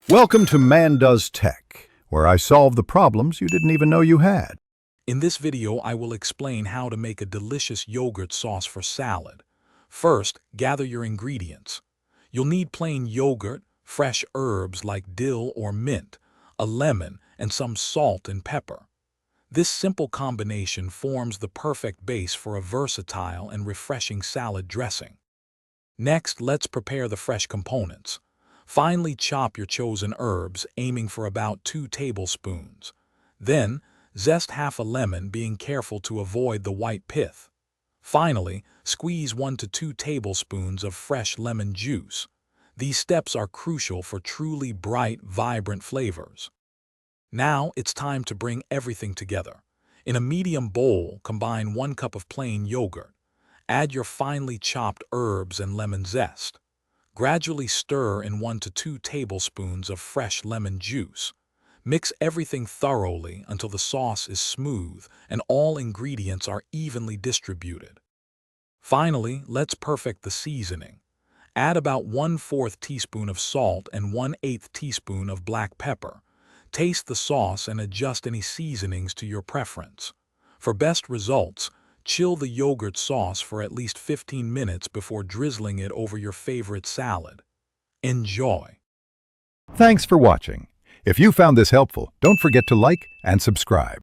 Welcome to Man Does Tech, where I solve the problems you didn't even know you had. In this video, I will explain how to make a delicious yogurt sauce for salad. First, gather your ingredients. You'll need plain yogurt, fresh herbs like dill or mint, a lemon, and some salt and pepper. This simple combination forms the perfect base for a versatile and refreshing salad dressing. Next, let's prepare the fresh components. Finely chop your chosen herbs, aiming for about 2 tablespoons. Then, zest half a lemon, being careful to avoid the white pith. Finally, squeeze 1 to 2 tablespoons of fresh lemon juice. These steps are crucial for truly bright, vibrant flavors. Now, it's time to bring everything together. In a medium bowl, combine 1 cup of plain yogurt. Add your finely chopped herbs and lemon zest. Gradually stir in 1 to 2 tablespoons of fresh lemon juice. Mix everything thoroughly until the sauce is smooth and all ingredients are evenly distributed. Finally, let's perfect the seasoning. Add about 1/4 teaspoon of salt and 1/8 teaspoon of black pepper. Taste the sauce and adjust any seasonings to your preference. For best results, chill the yogurt sauce for at least 15 minutes before drizzling it over your favorite salad. Enjoy! Thanks for watching. If you found this helpful, don't forget to like and subscribe.